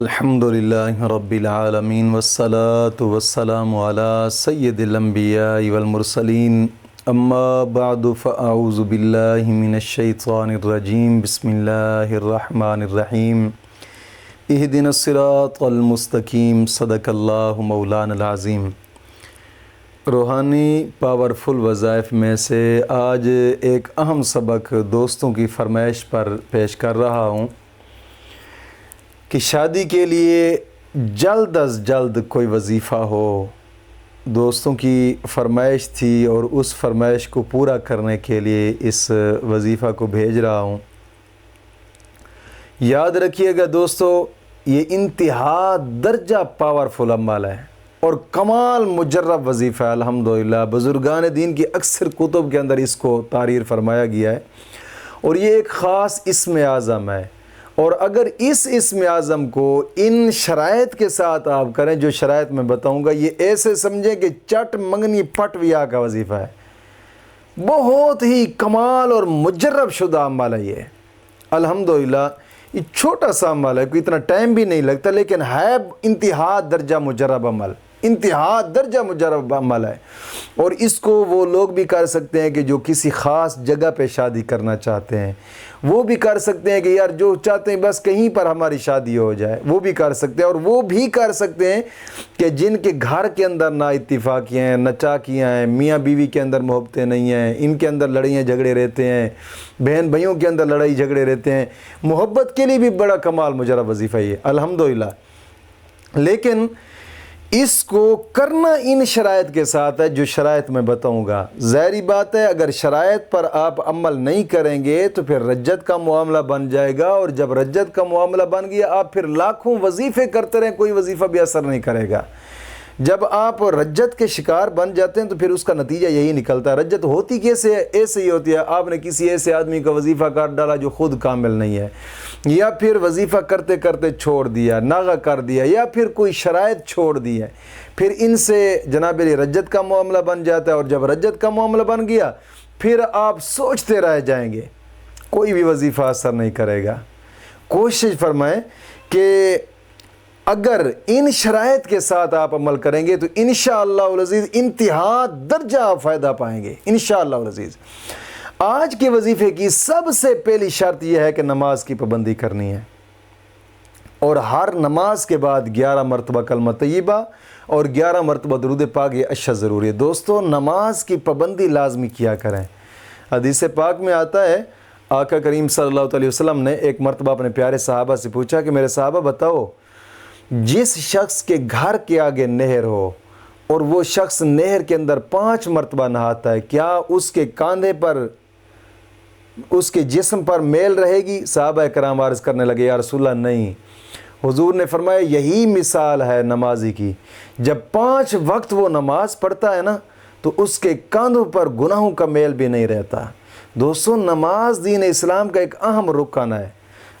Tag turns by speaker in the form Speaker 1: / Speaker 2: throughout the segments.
Speaker 1: الحمدللہ رب العالمین والصلاة والسلام علی سید الانبیاء والمرسلین اما بعد فاعوذ باللہ من الشیطان الرجیم بسم اللہ الرحمن الرحیم اہدنا الصراط المستقیم صدق اللہ مولانا العظیم۔ روحانی پاورفل وظائف میں سے آج ایک اہم سبق دوستوں کی فرمائش پر پیش کر رہا ہوں کہ شادی کے لیے جلد از جلد کوئی وظیفہ ہو۔ دوستوں کی فرمائش تھی اور اس فرمائش کو پورا کرنے کے لیے اس وظیفہ کو بھیج رہا ہوں۔ یاد رکھیے گا دوستو، یہ انتہا درجہ پاورفل عمل ہے اور کمال مجرب وظیفہ ہے۔ الحمدللہ بزرگان دین کی اکثر کتب کے اندر اس کو تعریر فرمایا گیا ہے اور یہ ایک خاص اسم اعظم ہے۔ اور اگر اس اسم اعظم کو ان شرائط کے ساتھ آپ کریں جو شرائط میں بتاؤں گا، یہ ایسے سمجھیں کہ چٹ منگنی پٹ ویا کا وظیفہ ہے۔ بہت ہی کمال اور مجرب شدہ عمل ہے یہ۔ الحمدللہ یہ چھوٹا سا عمل ہے، کوئی اتنا ٹائم بھی نہیں لگتا، لیکن ہے انتہا درجہ مجرب عمل، انتہا درجہ مجرب عمل ہے۔ اور اس کو وہ لوگ بھی کر سکتے ہیں کہ جو کسی خاص جگہ پہ شادی کرنا چاہتے ہیں، وہ بھی کر سکتے ہیں کہ یار جو چاہتے ہیں بس کہیں پر ہماری شادی ہو جائے، وہ بھی کر سکتے ہیں۔ اور وہ بھی کر سکتے ہیں کہ جن کے گھر کے اندر نا اتفاقیاں ہیں، نچاکیاں ہیں، میاں بیوی کے اندر محبتیں نہیں ہیں، ان کے اندر لڑائیاں جھگڑے رہتے ہیں، بہن بھائیوں کے اندر لڑائی جھگڑے رہتے ہیں۔ محبت کے لیے بھی بڑا کمال مجرب وظیفہ یہ الحمدللہ۔ لیکن اس کو کرنا ان شرائط کے ساتھ ہے جو شرائط میں بتاؤں گا۔ ظاہری بات ہے اگر شرائط پر آپ عمل نہیں کریں گے تو پھر رجت کا معاملہ بن جائے گا، اور جب رجت کا معاملہ بن گیا آپ پھر لاکھوں وظیفے کرتے رہیں، کوئی وظیفہ بھی اثر نہیں کرے گا۔ جب آپ رجت کے شکار بن جاتے ہیں تو پھر اس کا نتیجہ یہی نکلتا ہے۔ رجت ہوتی کیسے ہے؟ ایسے ہی ہوتی ہے، آپ نے کسی ایسے آدمی کا وظیفہ کر ڈالا جو خود کامل نہیں ہے، یا پھر وظیفہ کرتے کرتے چھوڑ دیا، ناغہ کر دیا، یا پھر کوئی شرائط چھوڑ دی ہے، پھر ان سے جناب علی رجت کا معاملہ بن جاتا ہے۔ اور جب رجت کا معاملہ بن گیا پھر آپ سوچتے رہ جائیں گے، کوئی بھی وظیفہ اثر نہیں کرے گا۔ کوشش فرمائیں کہ اگر ان شرائط کے ساتھ آپ عمل کریں گے تو انشاءاللہ العزیز انتہا درجہ فائدہ پائیں گے انشاءاللہ العزیز۔ آج کے وظیفے کی سب سے پہلی شرط یہ ہے کہ نماز کی پابندی کرنی ہے، اور ہر نماز کے بعد 11 مرتبہ کلمہ طیبہ اور 11 مرتبہ درود پاک یہ اشد ضروری ہے۔ دوستو نماز کی پابندی لازمی کیا کریں۔ حدیث پاک میں آتا ہے، آقا کریم صلی اللہ علیہ وسلم نے ایک مرتبہ اپنے پیارے صحابہ سے پوچھا کہ میرے صحابہ بتاؤ، جس شخص کے گھر کے آگے نہر ہو اور وہ شخص نہر کے اندر 5 مرتبہ نہاتا ہے، کیا اس کے کاندھے پر، اس کے جسم پر میل رہے گی؟ صحابہ کرام عرض کرنے لگے یا رسول اللہ نہیں۔ حضور نے فرمایا یہی مثال ہے نمازی کی، جب 5 وقت وہ نماز پڑھتا ہے نا تو اس کے کاندھوں پر گناہوں کا میل بھی نہیں رہتا۔ دوستو نماز دین اسلام کا ایک اہم رکن ہے۔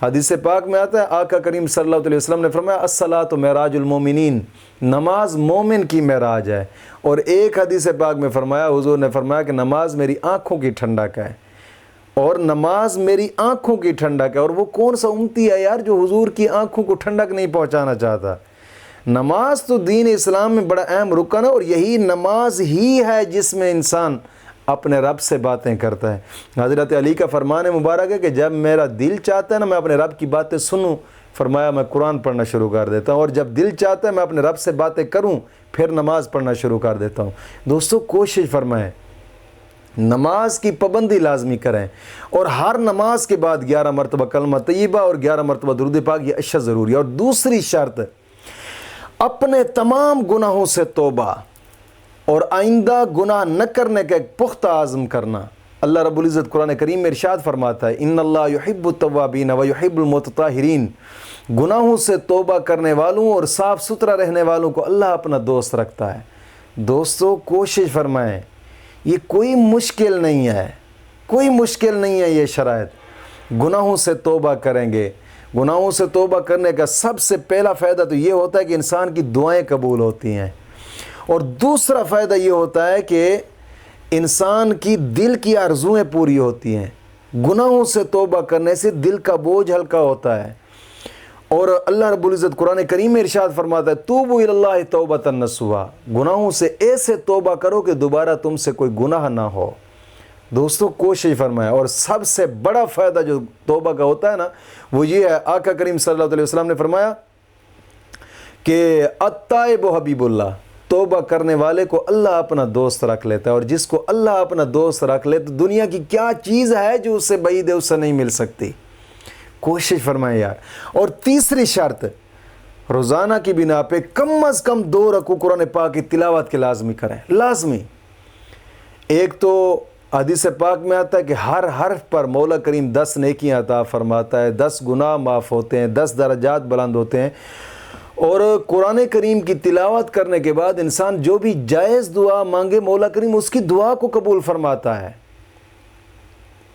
Speaker 1: حدیث پاک میں آتا ہے، آقا کریم صلی اللہ علیہ وسلم نے فرمایا الصلاۃ معراج المومنین، نماز مومن کی معراج ہے۔ اور ایک حدیث پاک میں فرمایا، حضور نے فرمایا کہ نماز میری آنکھوں کی ٹھنڈک ہے، اور نماز میری آنکھوں کی ٹھنڈک ہے۔ اور وہ کون سا امتی ہے یار جو حضور کی آنکھوں کو ٹھنڈک نہیں پہنچانا چاہتا؟ نماز تو دین اسلام میں بڑا اہم رکن ہے، اور یہی نماز ہی ہے جس میں انسان اپنے رب سے باتیں کرتا ہے۔ حضرت علی کا فرمان مبارک ہے کہ جب میرا دل چاہتا ہے نا میں اپنے رب کی باتیں سنوں، فرمایا میں قرآن پڑھنا شروع کر دیتا ہوں، اور جب دل چاہتا ہے میں اپنے رب سے باتیں کروں پھر نماز پڑھنا شروع کر دیتا ہوں۔ دوستو کوشش فرمائیں نماز کی پابندی لازمی کریں، اور ہر نماز کے بعد 11 مرتبہ کلمہ طیبہ اور 11 مرتبہ درود پاک یہ اشد ضروری ہے۔ اور دوسری شرط، اپنے تمام گناہوں سے توبہ اور آئندہ گناہ نہ کرنے کا ایک پختہ عزم کرنا۔ اللہ رب العزت قرآن کریم میں ارشاد فرماتا ہے ان اللہ یحب التوابین ویحب المتطہرین، گناہوں سے توبہ کرنے والوں اور صاف ستھرا رہنے والوں کو اللہ اپنا دوست رکھتا ہے۔ دوستو کوشش فرمائیں، یہ کوئی مشکل نہیں ہے، کوئی مشکل نہیں ہے یہ شرائط۔ گناہوں سے توبہ کریں گے، گناہوں سے توبہ کرنے کا سب سے پہلا فائدہ تو یہ ہوتا ہے کہ انسان کی دعائیں قبول ہوتی ہیں، اور دوسرا فائدہ یہ ہوتا ہے کہ انسان کی دل کی آرزویں پوری ہوتی ہیں۔ گناہوں سے توبہ کرنے سے دل کا بوجھ ہلکا ہوتا ہے، اور اللہ رب العزت قرآن کریم میں ارشاد فرماتا ہے توبوا الی اللہ توبۃ نصوحا، گناہوں سے ایسے توبہ کرو کہ دوبارہ تم سے کوئی گناہ نہ ہو۔ دوستو کوشش فرمائیں، اور سب سے بڑا فائدہ جو توبہ کا ہوتا ہے نا وہ یہ ہے، آقا کریم صلی اللہ علیہ وسلم نے فرمایا کہ التائب حبیب اللہ، توبہ کرنے والے کو اللہ اپنا دوست رکھ لیتا ہے، اور جس کو اللہ اپنا دوست رکھ لے تو دنیا کی کیا چیز ہے جو اس سے بعید ہے، اس سے نہیں مل سکتی۔ کوشش فرمائیں یار۔ اور تیسری شرط، روزانہ کی بنا پہ کم از کم 2 رکوع قرآن پاک کی تلاوت کے لازمی کریں، لازمی۔ ایک تو حدیث پاک میں آتا ہے کہ ہر حرف پر مولا کریم 10 نیکیاں عطا فرماتا ہے، 10 گناہ معاف ہوتے ہیں، 10 درجات بلند ہوتے ہیں۔ اور قرآن کریم کی تلاوت کرنے کے بعد انسان جو بھی جائز دعا مانگے مولا کریم اس کی دعا کو قبول فرماتا ہے۔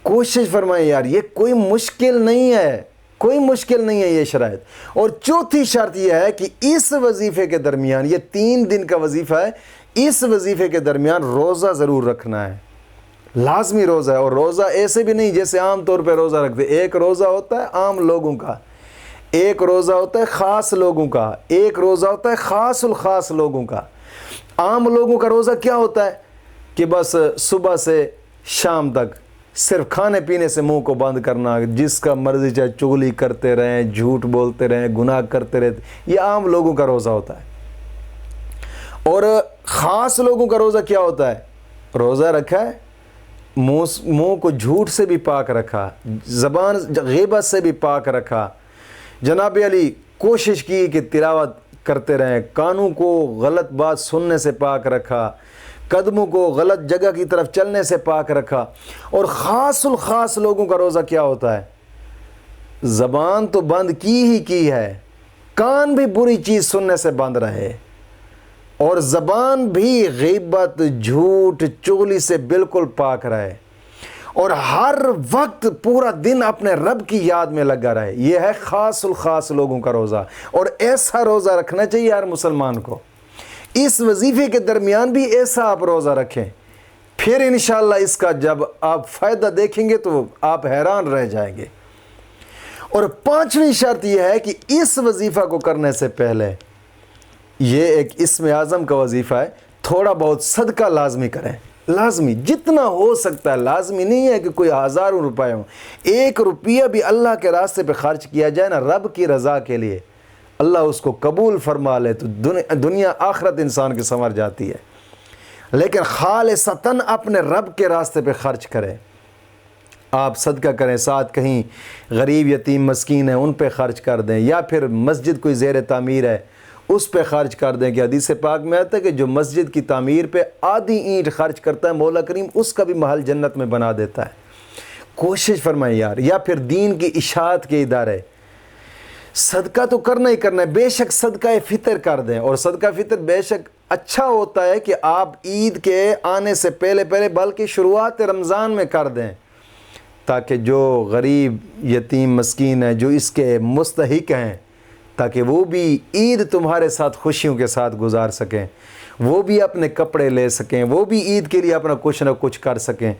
Speaker 1: کوشش فرمائیں یار، یہ کوئی مشکل نہیں ہے، کوئی مشکل نہیں ہے یہ شرائط۔ اور چوتھی شرط یہ ہے کہ اس وظیفے کے درمیان، یہ 3 دن کا وظیفہ ہے، اس وظیفے کے درمیان روزہ ضرور رکھنا ہے، لازمی روزہ ہے۔ اور روزہ ایسے بھی نہیں جیسے عام طور پہ روزہ رکھتے، ایک روزہ ہوتا ہے عام لوگوں کا، ایک روزہ ہوتا ہے خاص لوگوں کا، ایک روزہ ہوتا ہے خاص الخاص لوگوں کا۔ عام لوگوں کا روزہ کیا ہوتا ہے کہ بس صبح سے شام تک صرف کھانے پینے سے منہ کو بند کرنا، جس کا مرضی چاہے چغلی کرتے رہیں، جھوٹ بولتے رہیں، گناہ کرتے رہتے، یہ عام لوگوں کا روزہ ہوتا ہے۔ اور خاص لوگوں کا روزہ کیا ہوتا ہے؟ روزہ رکھا ہے، منہ کو جھوٹ سے بھی پاک رکھا، زبان غیبت سے بھی پاک رکھا، جناب علی کوشش کی کہ تلاوت کرتے رہیں، کانوں کو غلط بات سننے سے پاک رکھا، قدموں کو غلط جگہ کی طرف چلنے سے پاک رکھا۔ اور خاص الخاص لوگوں کا روزہ کیا ہوتا ہے؟ زبان تو بند کی ہے، کان بھی بری چیز سننے سے بند رہے، اور زبان بھی غیبت، جھوٹ، چغلی سے بالکل پاک رہے، اور ہر وقت پورا دن اپنے رب کی یاد میں لگا رہے۔ یہ ہے خاص الخاص لوگوں کا روزہ، اور ایسا روزہ رکھنا چاہیے ہر مسلمان کو۔ اس وظیفے کے درمیان بھی ایسا آپ روزہ رکھیں، پھر انشاءاللہ اس کا جب آپ فائدہ دیکھیں گے تو آپ حیران رہ جائیں گے۔ اور 5ویں شرط یہ ہے کہ اس وظیفہ کو کرنے سے پہلے، یہ ایک اسم اعظم کا وظیفہ ہے، تھوڑا بہت صدقہ لازمی کریں، لازمی جتنا ہو سکتا ہے۔ لازمی نہیں ہے کہ کوئی ہزاروں روپے ہوں، 1 روپیہ بھی اللہ کے راستے پہ خرچ کیا جائے نا رب کی رضا کے لیے، اللہ اس کو قبول فرما لے تو دنیا آخرت انسان کی سنور جاتی ہے۔ لیکن خالصتاً اپنے رب کے راستے پہ خرچ کریں، آپ صدقہ کریں، ساتھ کہیں غریب یتیم مسکین ہیں ان پہ خرچ کر دیں، یا پھر مسجد کوئی زیر تعمیر ہے اس پہ خرچ کر دیں۔ کہ حدیث پاک میں آتا ہے کہ جو مسجد کی تعمیر پہ آدھی اینٹ خرچ کرتا ہے مولا کریم اس کا بھی محل جنت میں بنا دیتا ہے۔ کوشش فرمائیں یار۔ یا پھر دین کی اشاعت کے ادارے، صدقہ تو کرنا ہی کرنا ہے، بے شک صدقہ فطر کر دیں، اور صدقہ فطر بے شک اچھا ہوتا ہے کہ آپ عید کے آنے سے پہلے بلکہ شروعات رمضان میں کر دیں، تاکہ جو غریب یتیم مسکین ہیں جو اس کے مستحق ہیں، تاکہ وہ بھی عید تمہارے ساتھ خوشیوں کے ساتھ گزار سکیں، وہ بھی اپنے کپڑے لے سکیں، وہ بھی عید کے لیے اپنا کچھ نہ کچھ کر سکیں۔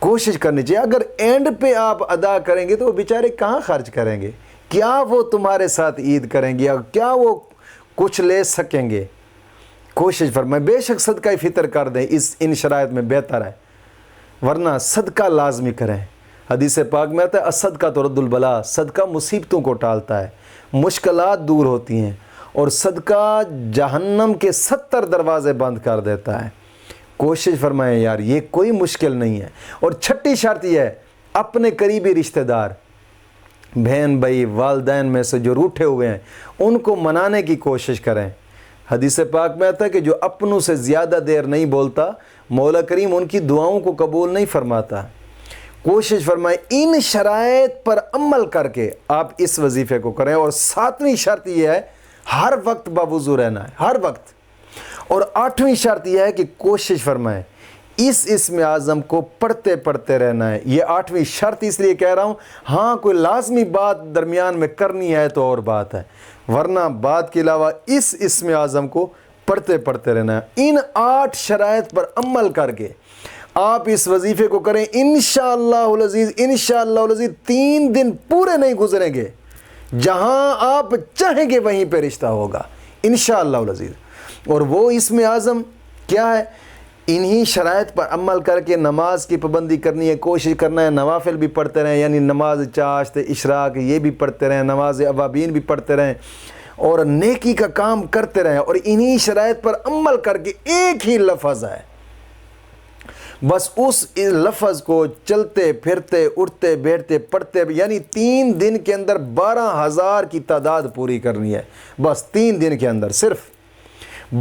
Speaker 1: کوشش کرنی چاہیے۔ اگر اینڈ پہ آپ ادا کریں گے تو وہ بیچارے کہاں خرچ کریں گے؟ کیا وہ تمہارے ساتھ عید کریں گے، یا کیا وہ کچھ لے سکیں گے؟ کوشش فرمائیں، بے شک صدقہ فطر کر دیں، ان شرائط میں بہتر ہے، ورنہ صدقہ لازمی کریں۔ حدیث پاک میں آتا ہے الصدقہ ترد البلا، صدقہ مصیبتوں کو ٹالتا ہے، مشکلات دور ہوتی ہیں، اور صدقہ جہنم کے 70 دروازے بند کر دیتا ہے۔ کوشش فرمائیں یار، یہ کوئی مشکل نہیں ہے۔ اور 6ٹھی شرط یہ ہے، اپنے قریبی رشتہ دار، بہن بھائی والدین میں سے جو روٹھے ہوئے ہیں ان کو منانے کی کوشش کریں۔ حدیث پاک میں آتا ہے کہ جو اپنوں سے زیادہ دیر نہیں بولتا مولا کریم ان کی دعاؤں کو قبول نہیں فرماتا۔ کوشش فرمائیں ان شرائط پر عمل کر کے آپ اس وظیفے کو کریں۔ اور 7ویں شرط یہ ہے، ہر وقت باوضو رہنا ہے، ہر وقت۔ اور 8ویں شرط یہ ہے کہ کوشش فرمائیں اس اسم اعظم کو پڑھتے رہنا ہے۔ یہ 8ویں شرط اس لیے کہہ رہا ہوں، ہاں کوئی لازمی بات درمیان میں کرنی ہے تو اور بات ہے، ورنہ بات کے علاوہ اس اسم اعظم کو پڑھتے رہنا ہے۔ ان 8 شرائط پر عمل کر کے آپ اس وظیفے کو کریں، انشاءاللہ العزیز 3 دن پورے نہیں گزریں گے جہاں آپ چاہیں گے وہیں پہ رشتہ ہوگا انشاءاللہ العزیز۔ اور وہ اسم اعظم کیا ہے؟ انہی شرائط پر عمل کر کے نماز کی پابندی کرنی ہے، کوشش کرنا ہے نوافل بھی پڑھتے رہیں، یعنی نماز چاشت اشراق یہ بھی پڑھتے رہیں، نماز اوابین بھی پڑھتے رہیں اور نیکی کا کام کرتے رہیں، اور انہی شرائط پر عمل کر کے ایک ہی لفظ ہے، بس اس لفظ کو چلتے پھرتے اٹھتے بیٹھتے پڑھتے، یعنی 3 دن کے اندر 12,000 کی تعداد پوری کرنی ہے، بس 3 دن کے اندر صرف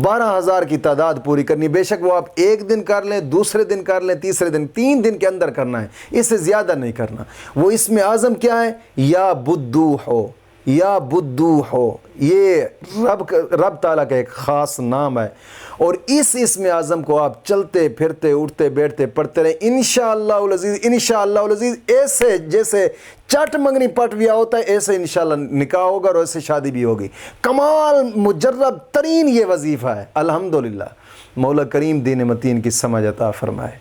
Speaker 1: 12,000 کی تعداد پوری کرنی۔ بے شک وہ آپ ایک دن کر لیں، دوسرے دن کر لیں، تیسرے دن، 3 دن کے اندر کرنا ہے، اس سے زیادہ نہیں کرنا۔ وہ اسم اعظم کیا ہے؟ یا بدو ہو، یا بدو ہو، یہ رب تعالیٰ کا ایک خاص نام ہے، اور اس اسم اعظم کو آپ چلتے پھرتے اٹھتے بیٹھتے پڑھتے رہیں انشاءاللہ العزیز۔ انشاءاللہ العزیز ایسے جیسے چٹ منگنی پٹ ویا ہوتا ہے ایسے انشاءاللہ نکاح ہوگا اور ایسے شادی بھی ہوگی۔ کمال مجرب ترین یہ وظیفہ ہے۔ الحمدللہ، مولا کریم دین متین کی سمجھ عطا فرمائے۔